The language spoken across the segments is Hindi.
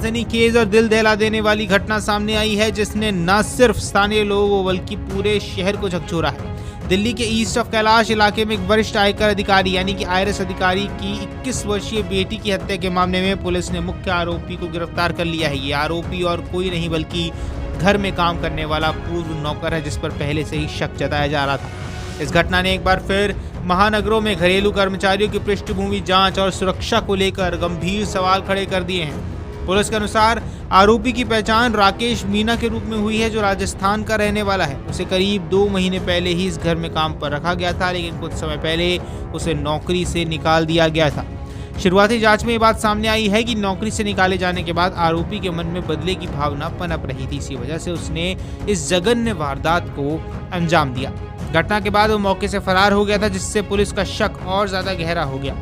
सनसनीखेज और दिल दहला देने वाली घटना सामने आई है, जिसने न सिर्फ स्थानीय लोगों बल्कि पूरे शहर को झकझोरा है। दिल्ली के ईस्ट ऑफ कैलाश इलाके में एक वरिष्ठ आयकर अधिकारी यानी कि IRS अधिकारी की 21 वर्षीय बेटी की हत्या के मामले में पुलिस ने मुख्य आरोपी को गिरफ्तार कर लिया है। ये आरोपी और कोई नहीं बल्कि घर में काम करने वाला पूर्व नौकर है, जिस पर पहले से ही शक जताया जा रहा था। इस घटना ने एक बार फिर महानगरों में घरेलू कर्मचारियों की पृष्ठभूमि जांच और सुरक्षा को लेकर गंभीर सवाल खड़े कर दिए हैं। पुलिस के अनुसार आरोपी की पहचान राकेश मीना के रूप में हुई है, जो राजस्थान का रहने वाला है। उसे करीब 2 महीने पहले ही इस घर में काम पर रखा गया था, लेकिन कुछ समय पहले उसे नौकरी से निकाल दिया गया था। शुरुआती जांच में ये बात सामने आई है कि नौकरी से निकाले जाने के बाद आरोपी के मन में बदले की भावना पनप रही थी। इसी वजह से उसने इस जघन्य वारदात को अंजाम दिया। घटना के बाद वो मौके से फरार हो गया था, जिससे पुलिस का शक और ज्यादा गहरा हो गया।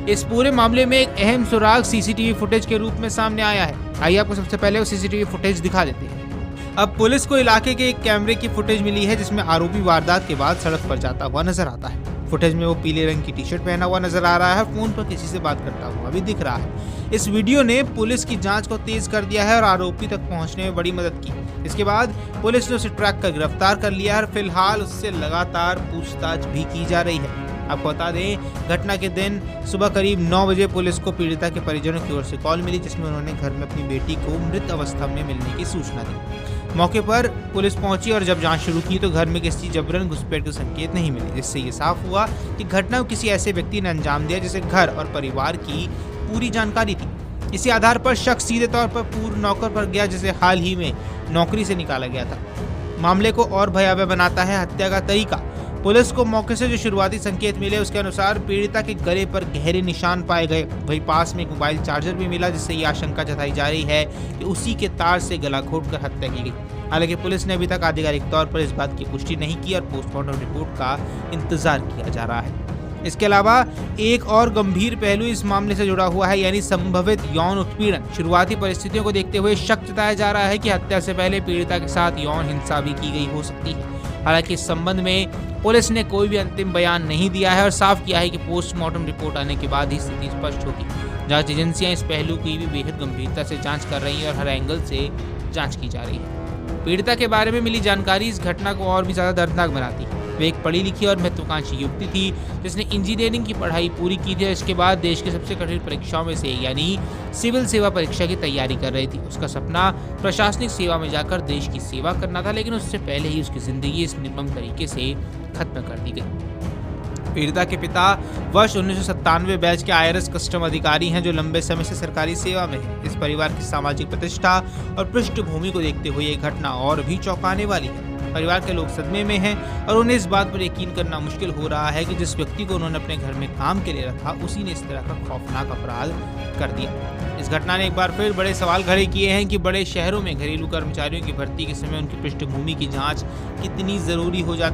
इस पूरे मामले में एक अहम सुराग CCTV फुटेज के रूप में सामने आया है। आइए आपको सबसे पहले वो CCTV फुटेज दिखा देते हैं। अब पुलिस को इलाके के एक कैमरे की फुटेज मिली है, जिसमें आरोपी वारदात के बाद सड़क पर जाता हुआ नजर आता है। फुटेज में वो पीले रंग की टी-शर्ट पहना हुआ नजर आ रहा है, फोन पर किसी से बात करता हुआ भी दिख रहा है। इस वीडियो ने पुलिस की जांच को तेज कर दिया है और आरोपी तक पहुंचने में बड़ी मदद की। इसके बाद पुलिस ने उसे ट्रैक कर गिरफ्तार कर लिया है और फिलहाल उससे लगातार पूछताछ भी की जा रही है। आपको बता दें, घटना के दिन सुबह करीब 9 बजे पुलिस को पीड़िता के परिजनों की ओर से कॉल मिली, जिसमें उन्होंने घर में अपनी बेटी को मृत अवस्था में मिलने की सूचना दी। मौके पर पुलिस पहुंची और जब जांच शुरू की तो घर में किसी जबरन घुसपैठ के संकेत नहीं मिले, जिससे ये साफ हुआ कि घटना को किसी ऐसे व्यक्ति ने अंजाम दिया जिसे घर और परिवार की पूरी जानकारी थी। इसी आधार पर शक सीधे तौर पर पूर्व नौकर पर गया, जिसे हाल ही में नौकरी से निकाला गया था। मामले को और भयावह बनाता है हत्या का तरीका। पुलिस को मौके से जो शुरुआती संकेत मिले उसके अनुसार पीड़िता के गले पर गहरे निशान पाए गए। वहीं पास में एक मोबाइल चार्जर भी मिला, जिससे ये आशंका जताई जा रही है कि उसी के तार से गला घोटकर हत्या की गई। हालांकि पुलिस ने अभी तक आधिकारिक तौर पर इस बात की पुष्टि नहीं की और पोस्टमार्टम रिपोर्ट का इंतजार किया जा रहा है। इसके अलावा एक और गंभीर पहलू इस मामले से जुड़ा हुआ है, यानी संभवित यौन उत्पीड़न। शुरुआती परिस्थितियों को देखते हुए शक जताया जा रहा है कि हत्या से पहले पीड़िता के साथ यौन हिंसा भी की गई हो सकती है। हालांकि इस संबंध में पुलिस ने कोई भी अंतिम बयान नहीं दिया है और साफ किया है कि पोस्टमार्टम रिपोर्ट आने के बाद ही स्थिति स्पष्ट होगी। जांच एजेंसियां इस पहलू की भी बेहद गंभीरता से जांच कर रही हैं और हर एंगल से जांच की जा रही है। पीड़िता के बारे में मिली जानकारी इस घटना को और भी ज्यादा दर्दनाक बनाती है। वे एक पढ़ी लिखी और महत्वाकांक्षी युवती थी, जिसने इंजीनियरिंग की पढ़ाई पूरी की थी और इसके बाद देश की सबसे कठिन परीक्षाओं में से यानी सिविल सेवा परीक्षा की तैयारी कर रही थी। उसका सपना प्रशासनिक सेवा में जाकर देश की सेवा करना था, लेकिन उससे पहले ही उसकी जिंदगी इस निर्मम तरीके से खत्म कर दी गई। पीड़िता के पिता वर्ष 1997 बैच के IRS कस्टम अधिकारी हैं, जो लंबे समय से सरकारी सेवा में है। इस परिवार की सामाजिक प्रतिष्ठा और पृष्ठभूमि को देखते हुए ये घटना और भी चौंकाने वाली है। परिवार के लोग सदमे में हैं और उन्हें इस बात पर यकीन करना मुश्किल हो रहा है कि जिस व्यक्ति को उन्होंने अपने घर में काम के लिए रखा, उसी ने इस तरह का खौफनाक अपराध कर दिया। इस घटना ने एक बार फिर बड़े सवाल खड़े किए हैं कि बड़े शहरों में घरेलू कर्मचारियों की भर्ती के समय उनकी पृष्ठभूमि की जांच कितनी जरूरी हो जाती है।